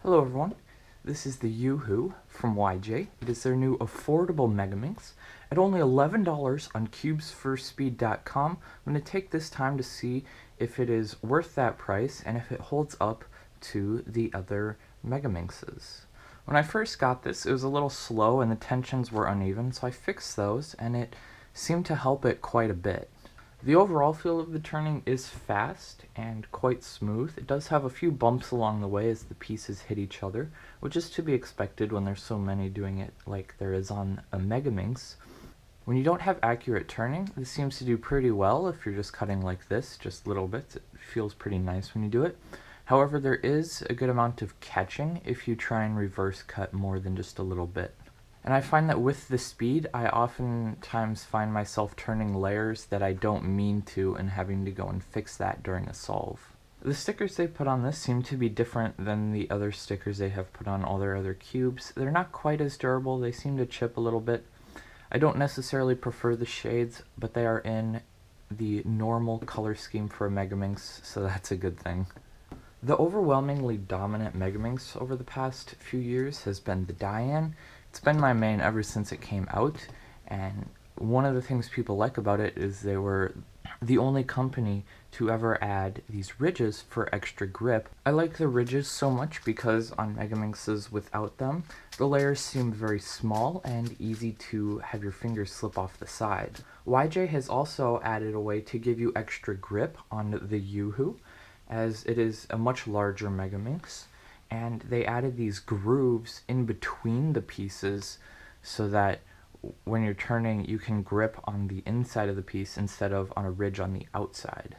Hello everyone, this is the YuHu from YJ. It is their new affordable Megaminx at only $11 on cubesforspeed.com. I'm going to take this time to see if it is worth that price and if it holds up to the other Megaminxes. When I first got this, it was a little slow and the tensions were uneven, so I fixed those and it seemed to help it quite a bit. The overall feel of the turning is fast and quite smooth. It does have a few bumps along the way as the pieces hit each other, which is to be expected when there's so many doing it like there is on a Megaminx. When you don't have accurate turning, this seems to do pretty well if you're just cutting like this, just little bits. It feels pretty nice when you do it. However, there is a good amount of catching if you try and reverse cut more than just a little bit. And I find that with the speed, I oftentimes find myself turning layers that I don't mean to and having to go and fix that during a solve. The stickers they put on this seem to be different than the other stickers they have put on all their other cubes. They're not quite as durable, they seem to chip a little bit. I don't necessarily prefer the shades, but they are in the normal color scheme for a Megaminx, so that's a good thing. The overwhelmingly dominant Megaminx over the past few years has been the Diane. It's been my main ever since it came out, and one of the things people like about it is they were the only company to ever add these ridges for extra grip. I like the ridges so much because on Megaminxes without them, the layers seem very small and easy to have your fingers slip off the side. YJ has also added a way to give you extra grip on the YuHu, as it is a much larger Megaminx. And they added these grooves in between the pieces so that when you're turning, you can grip on the inside of the piece instead of on a ridge on the outside.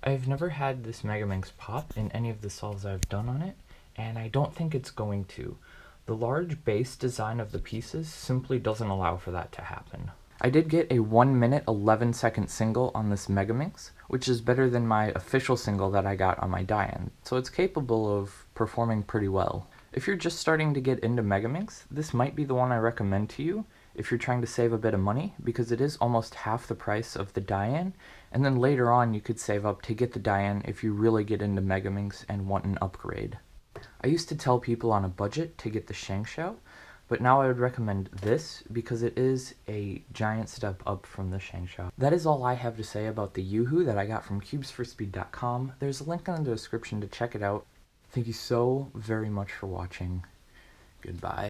I've never had this Megaminx pop in any of the solves I've done on it, and I don't think it's going to. The large base design of the pieces simply doesn't allow for that to happen. I did get a 1 minute 11 second single on this Megaminx, which is better than my official single that I got on my Diane, so it's capable of performing pretty well. If you're just starting to get into Megaminx, this might be the one I recommend to you if you're trying to save a bit of money, because it is almost half the price of the Diane, and then later on you could save up to get the Diane if you really get into Megaminx and want an upgrade. I used to tell people on a budget to get the Shangshao, but now I would recommend this because it is a giant step up from the Shangshao. That is all I have to say about the YuHu that I got from cubesforspeed.com. There's a link in the description to check it out. Thank you so very much for watching. Goodbye.